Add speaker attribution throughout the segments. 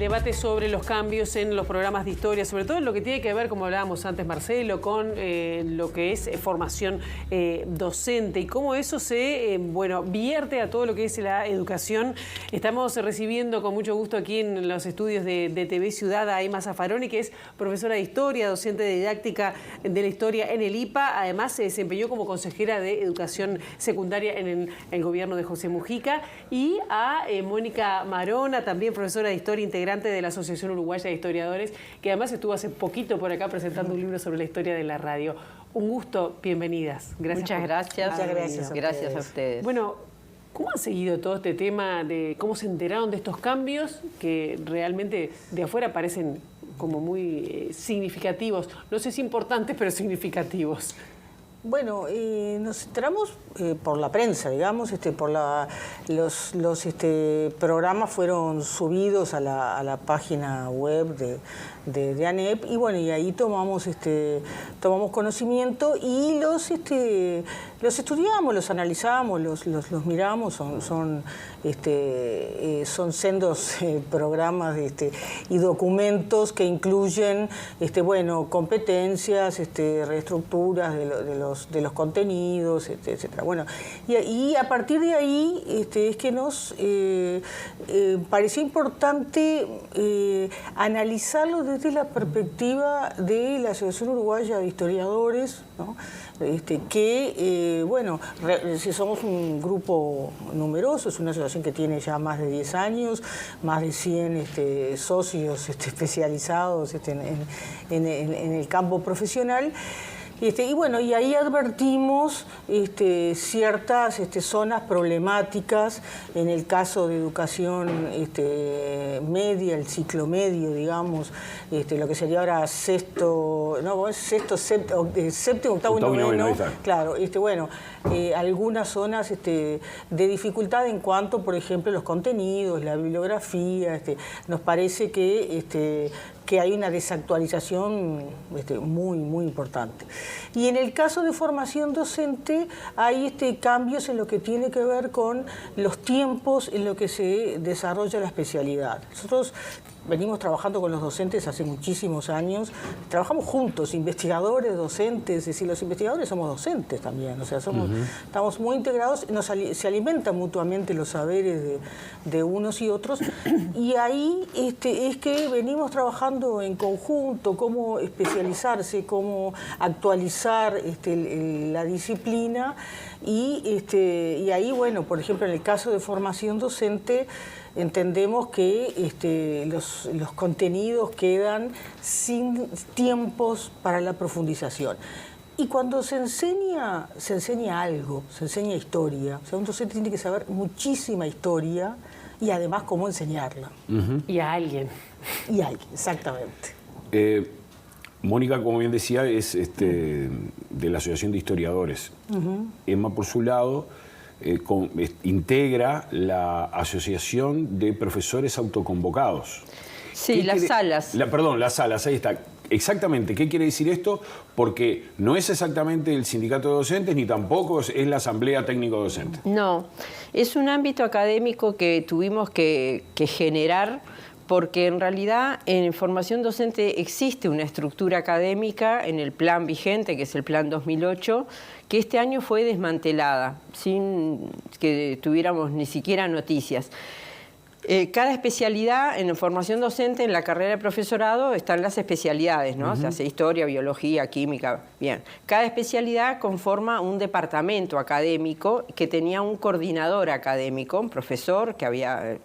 Speaker 1: debate sobre los cambios en los programas de historia, sobre todo en lo que tiene que ver, como hablábamos antes, Marcelo, con lo que es formación docente y cómo eso se vierte a todo lo que es la educación. Estamos recibiendo con mucho gusto aquí en los estudios de TV Ciudad a Emma Zaffaroni, que es profesora de historia, docente de didáctica de la historia en el IPA. Además, se desempeñó como consejera de educación secundaria en el gobierno de José Mujica. Y a Mónica Marona, también profesora de historia, integrante de la Asociación Uruguaya de Historiadores, que además estuvo hace poquito por acá presentando un libro sobre la historia de la radio. Un gusto, bienvenidas.
Speaker 2: Gracias. Muchas gracias. Gracias a ustedes.
Speaker 1: Bueno, ¿cómo han seguido todo este tema de cómo se enteraron de estos cambios que realmente de afuera parecen como muy significativos? No sé si importantes, pero significativos.
Speaker 3: Bueno, nos enteramos por la prensa, digamos, los programas fueron subidos a la página web de ANEP y bueno, y ahí tomamos conocimiento y los estudiamos, los analizamos, los miramos, son sendos programas y documentos que incluyen competencias, reestructuras de los contenidos, etcétera. Bueno, y a partir de ahí es que nos pareció importante analizarlo desde la perspectiva de la Asociación Uruguaya de Historiadores, ¿no? Si somos un grupo numeroso, es una asociación que tiene ya más de 10 años, más de 100 socios especializados en el campo profesional. Y ahí advertimos ciertas zonas problemáticas en el caso de educación media, el ciclo medio, digamos, lo que sería ahora séptimo, octavo y noveno. Claro, algunas zonas de dificultad en cuanto, por ejemplo, los contenidos, la bibliografía. Nos parece que hay una desactualización muy, muy importante. Y en el caso de formación docente hay cambios en lo que tiene que ver con los tiempos en lo que se desarrolla la especialidad. Nosotros venimos trabajando con los docentes hace muchísimos años, trabajamos juntos, investigadores, docentes, es decir, los investigadores somos docentes también, o sea, estamos muy integrados, se alimentan mutuamente los saberes de unos y otros, y ahí es que venimos trabajando en conjunto, cómo especializarse, cómo actualizar la disciplina, y ahí, bueno, por ejemplo, en el caso de formación docente, entendemos que los contenidos quedan sin tiempos para la profundización. Y cuando se enseña algo, se enseña historia. O sea, un docente tiene que saber muchísima historia y además cómo enseñarla.
Speaker 1: Y a alguien.
Speaker 3: Y a alguien, exactamente.
Speaker 4: Mónica, como bien decía, es de la Asociación de Historiadores. Emma, por su lado, integra la Asociación de Profesores Autoconvocados.
Speaker 2: Sí, las salas.
Speaker 4: Las salas, ahí está. Exactamente, ¿qué quiere decir esto? Porque no es exactamente el sindicato de docentes ni tampoco es la asamblea técnico-docente.
Speaker 2: No, es un ámbito académico que tuvimos que generar porque en realidad en formación docente existe una estructura académica en el plan vigente, que es el plan 2008, que este año fue desmantelada, sin que tuviéramos ni siquiera noticias. Cada especialidad en formación docente, en la carrera de profesorado, están las especialidades, ¿no? O sea, hace historia, biología, química, bien. Cada especialidad conforma un departamento académico que tenía un coordinador académico, un profesor que había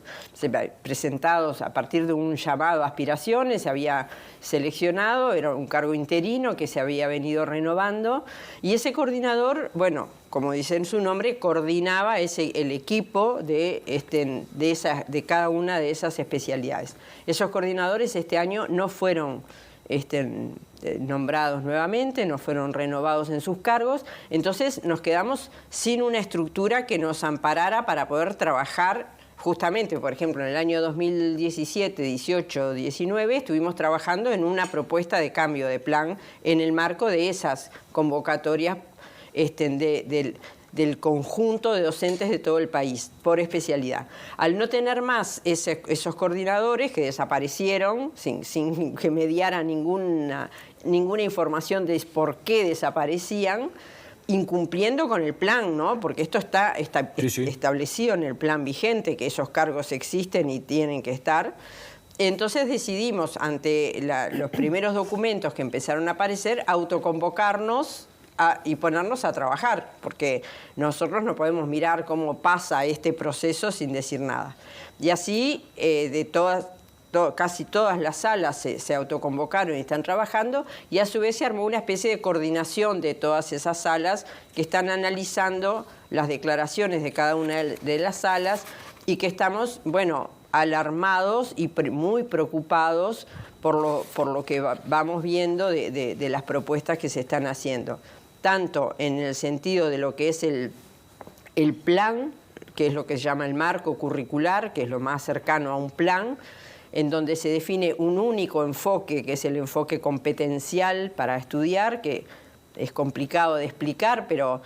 Speaker 2: presentado a partir de un llamado a aspiraciones, se había seleccionado, era un cargo interino que se había venido renovando, y ese coordinador, bueno, como dice en su nombre, coordinaba el equipo de cada una de esas especialidades. Esos coordinadores este año no fueron nombrados nuevamente, no fueron renovados en sus cargos, entonces nos quedamos sin una estructura que nos amparara para poder trabajar. Justamente, por ejemplo, en el año 2017, 18, 19, estuvimos trabajando en una propuesta de cambio de plan en el marco de esas convocatorias de del conjunto de docentes de todo el país, por especialidad. Al no tener más esos coordinadores que desaparecieron, sin que me diera ninguna información de por qué desaparecían, incumpliendo con el plan, ¿no? Porque esto está establecido en el plan vigente, que esos cargos existen y tienen que estar. Entonces decidimos, ante los primeros documentos que empezaron a aparecer, autoconvocarnos y ponernos a trabajar, porque nosotros no podemos mirar cómo pasa este proceso sin decir nada. Y así, casi todas las salas se autoconvocaron y están trabajando, y a su vez se armó una especie de coordinación de todas esas salas que están analizando las declaraciones de cada una de las salas y que estamos, bueno, alarmados y muy preocupados por lo que vamos viendo de las propuestas que se están haciendo, tanto en el sentido de lo que es el plan, que es lo que se llama el marco curricular, que es lo más cercano a un plan, en donde se define un único enfoque, que es el enfoque competencial para estudiar, que es complicado de explicar, pero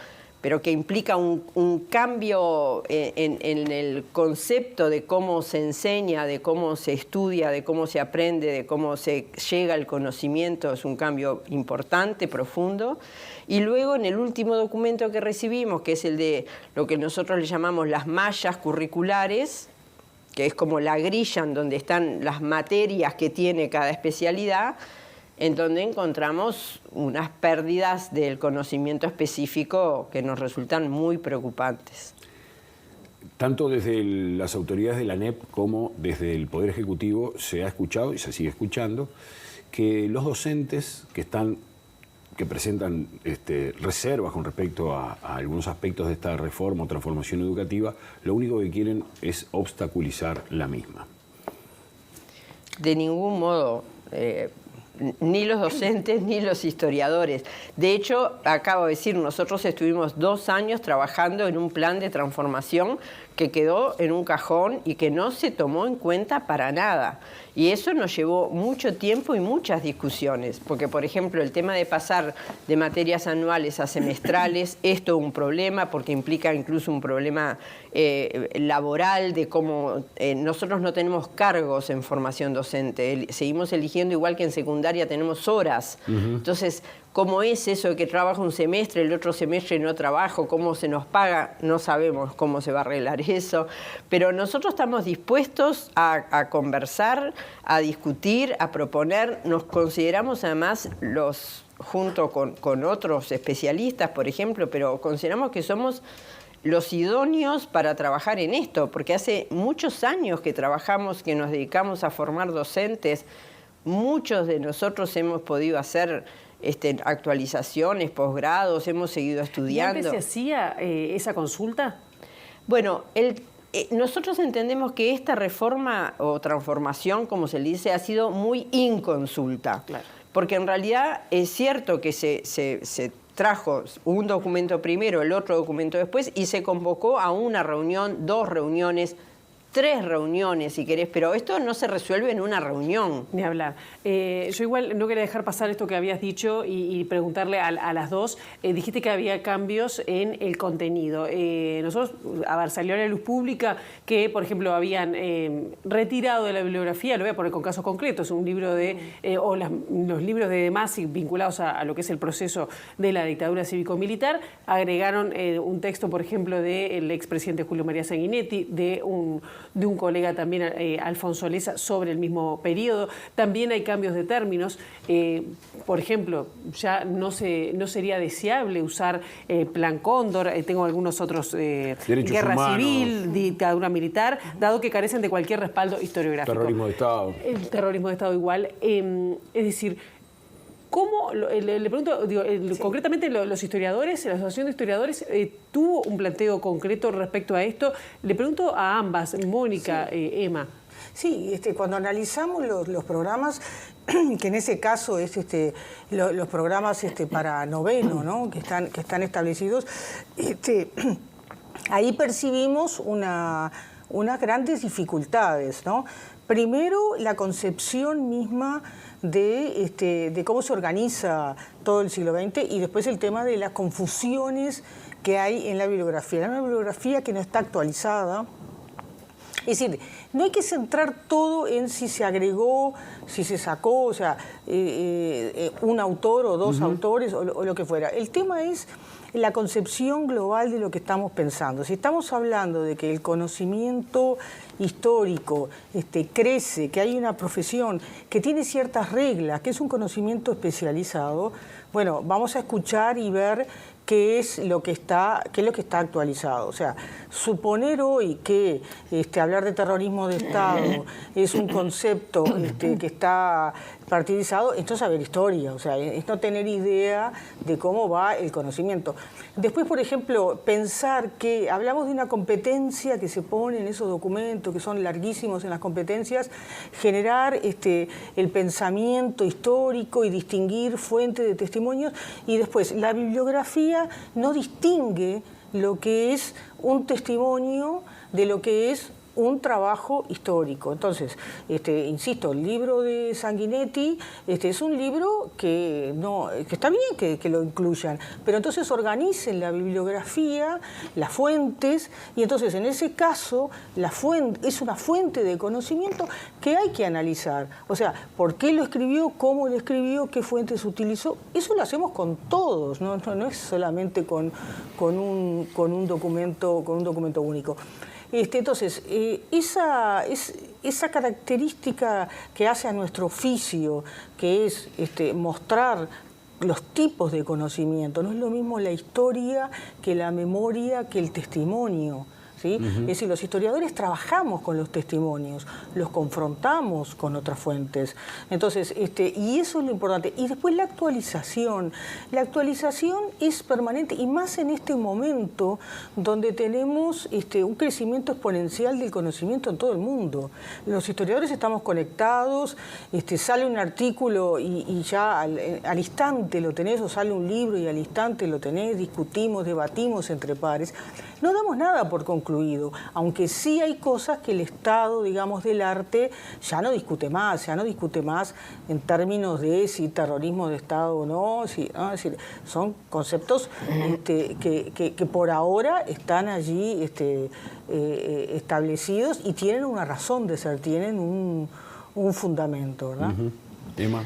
Speaker 2: que implica un cambio en el concepto de cómo se enseña, de cómo se estudia, de cómo se aprende, de cómo se llega al conocimiento. Es un cambio importante, profundo. Y luego, en el último documento que recibimos, que es el de lo que nosotros le llamamos las mallas curriculares, que es como la grilla en donde están las materias que tiene cada especialidad, en donde encontramos unas pérdidas del conocimiento específico que nos resultan muy preocupantes.
Speaker 4: Tanto desde las autoridades de la ANEP como desde el Poder Ejecutivo se ha escuchado y se sigue escuchando que los docentes que presentan reservas con respecto a algunos aspectos de esta reforma o transformación educativa, lo único que quieren es obstaculizar la misma.
Speaker 2: De ningún modo, ni los docentes ni los historiadores. De hecho, acabo de decir, nosotros estuvimos 2 años trabajando en un plan de transformación que quedó en un cajón y que no se tomó en cuenta para nada. Y eso nos llevó mucho tiempo y muchas discusiones, porque, por ejemplo, el tema de pasar de materias anuales a semestrales es todo un problema, porque implica incluso un problema laboral de cómo nosotros no tenemos cargos en formación docente, seguimos eligiendo igual que en secundaria tenemos horas. Entonces, ¿cómo es eso de que trabajo un semestre, el otro semestre no trabajo? ¿Cómo se nos paga? No sabemos cómo se va a arreglar eso. Pero nosotros estamos dispuestos a conversar, a discutir, a proponer. Nos consideramos además junto con otros especialistas, por ejemplo, pero consideramos que somos los idóneos para trabajar en esto, porque hace muchos años que trabajamos, que nos dedicamos a formar docentes. Muchos de nosotros hemos podido hacer actualizaciones, posgrados, hemos seguido estudiando.
Speaker 1: ¿Y antes se hacía esa consulta?
Speaker 2: Bueno, nosotros entendemos que esta reforma o transformación, como se le dice, ha sido muy inconsulta. Claro. Porque en realidad es cierto que se trajo un documento primero, el otro documento después, y se convocó a una reunión, 2 reuniones, 3 reuniones, si querés, pero esto no se resuelve en una reunión.
Speaker 1: Ni hablar. Yo igual no quería dejar pasar esto que habías dicho y preguntarle a las dos. Dijiste que había cambios en el contenido. Nosotros, salió a la luz pública que, por ejemplo, habían retirado de la bibliografía, lo voy a poner con casos concretos, un libro los libros de Masi vinculados a lo que es el proceso de la dictadura cívico-militar, agregaron un texto, por ejemplo, del expresidente Julio María Sanguinetti, de un colega también, Alfonso Leza, sobre el mismo periodo. También hay cambios de términos. Por ejemplo, ya no sería deseable usar Plan Cóndor, tengo algunos otros, guerra
Speaker 4: humanos,
Speaker 1: civil, dictadura militar, dado que carecen de cualquier respaldo historiográfico.
Speaker 4: Terrorismo de Estado.
Speaker 1: El terrorismo de Estado igual. Es decir, ¿cómo, le pregunto, sí, concretamente los historiadores, la Asociación de Historiadores tuvo un planteo concreto respecto a esto? Le pregunto a ambas, Mónica, sí. Emma.
Speaker 3: Sí, cuando analizamos los programas, que en ese caso es los programas para noveno, ¿no? que están establecidos, ahí percibimos unas grandes dificultades, ¿no? Primero, la concepción misma de cómo se organiza todo el siglo XX, y después el tema de las confusiones que hay en la bibliografía. Una bibliografía que no está actualizada. Es decir, no hay que centrar todo en si se agregó, si se sacó, o sea, un autor o dos autores o lo que fuera. El tema es la concepción global de lo que estamos pensando. Si estamos hablando de que el conocimiento histórico crece, que hay una profesión que tiene ciertas reglas, que es un conocimiento especializado, bueno, vamos a escuchar y ver qué es lo que está actualizado. O sea, suponer hoy que hablar de terrorismo de Estado es un concepto que está partidizado, esto es saber historia, o sea, es no tener idea de cómo va el conocimiento. Después, por ejemplo, pensar que hablamos de una competencia que se pone en esos documentos, que son larguísimos en las competencias, generar el pensamiento histórico y distinguir fuentes de testimonios, y después la bibliografía no distingue lo que es un testimonio de lo que es un trabajo histórico. Entonces, insisto, el libro de Sanguinetti es un libro que está bien que lo incluyan, pero entonces organicen la bibliografía, las fuentes, y entonces en ese caso la fuente es una fuente de conocimiento que hay que analizar. O sea, ¿por qué lo escribió? ¿Cómo lo escribió? ¿Qué fuentes utilizó? Eso lo hacemos con todos, no es solamente con un documento único. Entonces, esa característica que hace a nuestro oficio, que es mostrar los tipos de conocimiento, no es lo mismo la historia que la memoria que el testimonio. ¿Sí? Es decir, los historiadores trabajamos con los testimonios, los confrontamos con otras fuentes. Entonces, y eso es lo importante. Y después la actualización. La actualización es permanente, y más en este momento donde tenemos un crecimiento exponencial del conocimiento en todo el mundo. Los historiadores estamos conectados, sale un artículo y ya al instante lo tenés, o sale un libro y al instante lo tenés, discutimos, debatimos entre pares. No damos nada por concluido, aunque sí hay cosas que el estado, digamos, del arte ya no discute más en términos de si terrorismo de Estado o no, es decir, son conceptos que por ahora están allí establecidos y tienen una razón de ser, tienen un fundamento, ¿verdad?
Speaker 4: Emma.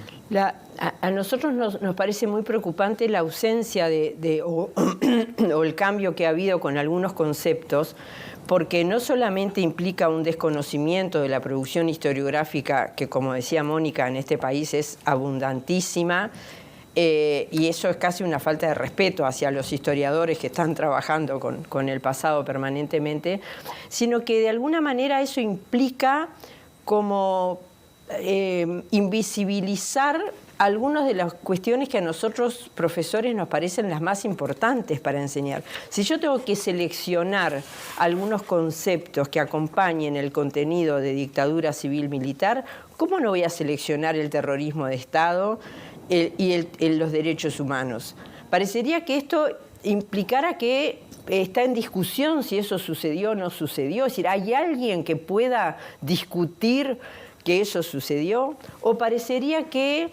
Speaker 2: A nosotros nos parece muy preocupante la ausencia o el cambio que ha habido con algunos conceptos, porque no solamente implica un desconocimiento de la producción historiográfica, que como decía Mónica, en este país es abundantísima, y eso es casi una falta de respeto hacia los historiadores que están trabajando con el pasado permanentemente, sino que de alguna manera eso implica como invisibilizar algunas de las cuestiones que a nosotros, profesores, nos parecen las más importantes para enseñar. Si yo tengo que seleccionar algunos conceptos que acompañen el contenido de dictadura civil-militar, ¿cómo no voy a seleccionar el terrorismo de Estado y los derechos humanos? Parecería que esto implicara que está en discusión si eso sucedió o no sucedió. Es decir, ¿hay alguien que pueda discutir que eso sucedió? O parecería que,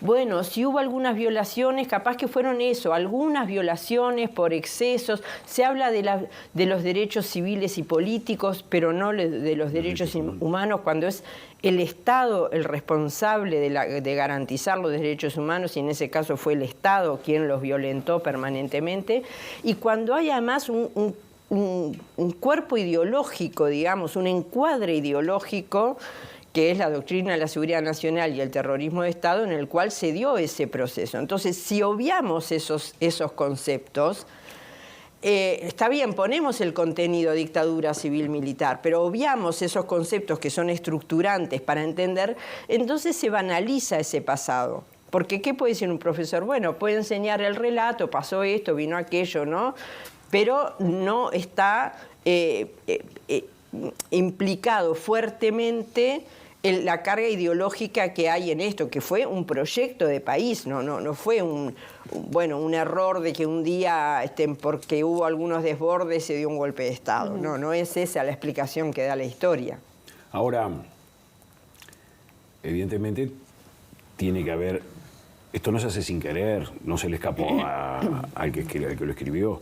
Speaker 2: bueno, si hubo algunas violaciones, capaz que fueron eso, algunas violaciones por excesos. Se habla de los derechos civiles y políticos, pero no de los derechos humanos, cuando es el Estado el responsable de garantizar los derechos humanos, y en ese caso fue el Estado quien los violentó permanentemente. Y cuando hay además un cuerpo ideológico, digamos, un encuadre ideológico, que es la doctrina de la seguridad nacional y el terrorismo de Estado, en el cual se dio ese proceso. Entonces, si obviamos esos conceptos, está bien, ponemos el contenido dictadura civil-militar, pero obviamos esos conceptos que son estructurantes para entender, entonces se banaliza ese pasado. Porque, ¿qué puede decir un profesor? Bueno, puede enseñar el relato, pasó esto, vino aquello, ¿no? Pero no está implicado fuertemente en la carga ideológica que hay en esto, que fue un proyecto de país, no fue un error de que un día, porque hubo algunos desbordes, se dio un golpe de Estado. No es esa la explicación que da la historia.
Speaker 4: Ahora, evidentemente, tiene que haber esto no se hace sin querer, no se le escapó al que lo escribió.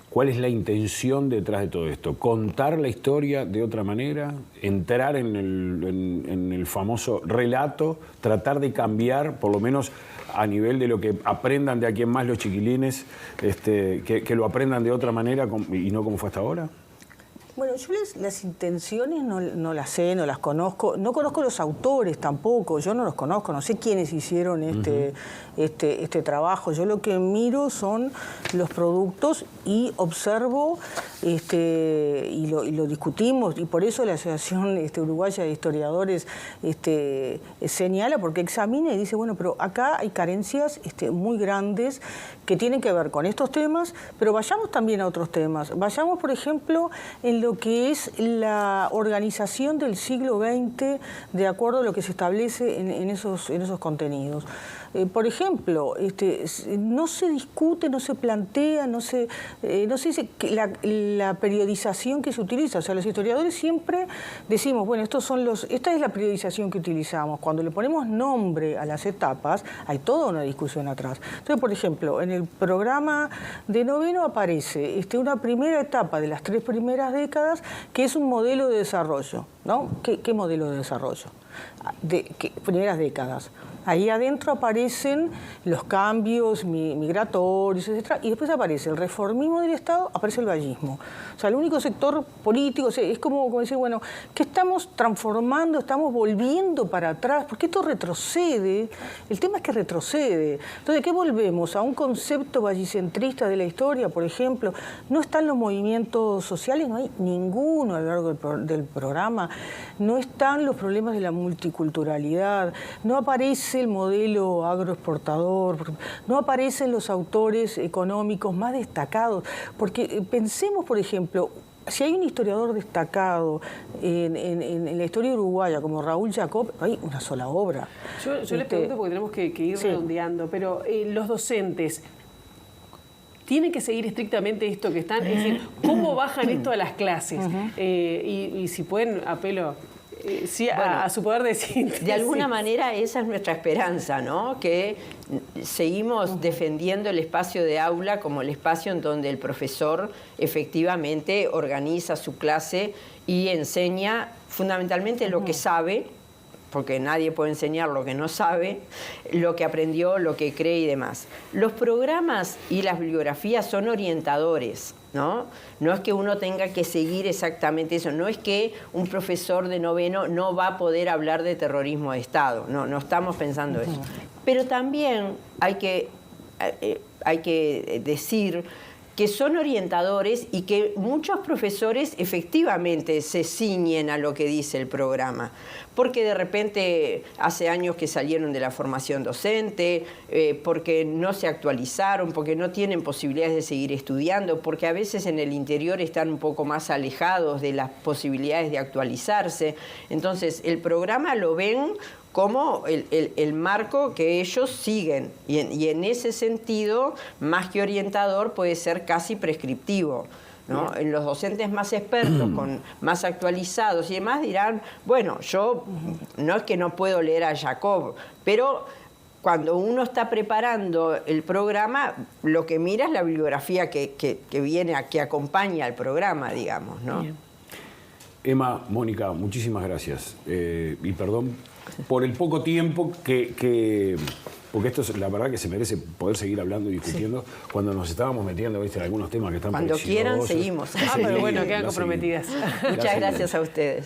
Speaker 4: ¿Cuál es la intención detrás de todo esto? ¿Contar la historia de otra manera? ¿Entrar en el famoso relato? ¿Tratar de cambiar, por lo menos a nivel de lo que aprendan de aquí en más los chiquilines, que lo aprendan de otra manera y no como fue hasta ahora?
Speaker 3: Bueno, yo las intenciones no las sé, no las conozco. No conozco los autores tampoco, yo no los conozco, no sé quiénes hicieron este trabajo. Yo lo que miro son los productos y observo y lo discutimos, y por eso la Asociación Uruguaya de Historiadores señala, porque examina y dice, bueno, pero acá hay carencias muy grandes que tienen que ver con estos temas, pero vayamos también a otros temas. Vayamos, por ejemplo, en lo que es la organización del siglo XX de acuerdo a lo que se establece en esos contenidos. Por ejemplo, no se discute, no se plantea, no se dice que la periodización que se utiliza. O sea, los historiadores siempre decimos, bueno, esta es la periodización que utilizamos. Cuando le ponemos nombre a las etapas, hay toda una discusión atrás. Entonces, por ejemplo, en el programa de noveno aparece una primera etapa de las 3 primeras décadas, que es un modelo de desarrollo, ¿no? ¿Qué modelo de desarrollo? Primeras décadas. Ahí adentro aparecen los cambios migratorios, etc. Y después aparece el reformismo del Estado, aparece el vallismo. O sea, el único sector político, es como decir, bueno, ¿qué estamos transformando? Estamos volviendo para atrás, porque esto retrocede. El tema es que retrocede. Entonces, ¿qué volvemos? A un concepto vallicentrista de la historia, por ejemplo. No están los movimientos sociales, no hay ninguno a lo largo del programa. No están los problemas de la multiculturalidad, no aparece el modelo agroexportador, no aparecen los autores económicos más destacados, porque pensemos, por ejemplo, si hay un historiador destacado en la historia uruguaya como Raúl Jacob, hay una sola obra.
Speaker 1: Yo les pregunto porque tenemos que ir redondeando, pero los docentes tienen que seguir estrictamente esto que están, es decir, ¿cómo bajan esto a las clases? Y si pueden, apelo a su poder de síntesis.
Speaker 2: De alguna manera esa es nuestra esperanza, ¿no? Que seguimos defendiendo el espacio de aula como el espacio en donde el profesor efectivamente organiza su clase y enseña fundamentalmente lo que sabe, porque nadie puede enseñar lo que no sabe, lo que aprendió, lo que cree y demás. Los programas y las bibliografías son orientadores, ¿no? No es que uno tenga que seguir exactamente eso, no es que un profesor de noveno no va a poder hablar de terrorismo de Estado, no estamos pensando eso. Pero también hay que decir que son orientadores y que muchos profesores efectivamente se ciñen a lo que dice el programa, porque de repente hace años que salieron de la formación docente, porque no se actualizaron, porque no tienen posibilidades de seguir estudiando, porque a veces en el interior están un poco más alejados de las posibilidades de actualizarse. Entonces, el programa lo ven como el marco que ellos siguen. Y en ese sentido, más que orientador, puede ser casi prescriptivo, ¿no? En los docentes más expertos, más actualizados y demás, dirán, bueno, yo no es que no puedo leer a Jacob, pero cuando uno está preparando el programa, lo que mira es la bibliografía que acompaña al programa, digamos, ¿no?
Speaker 1: Bien.
Speaker 4: Emma, Mónica, muchísimas gracias. Y perdón por el poco tiempo porque esto es la verdad que se merece poder seguir hablando y discutiendo cuando nos estábamos metiendo, ¿viste?, en algunos temas que están
Speaker 2: cuando quieran seguimos.
Speaker 1: Pero bueno, quedan
Speaker 4: la
Speaker 1: comprometidas.
Speaker 2: Muchas gracias a ustedes.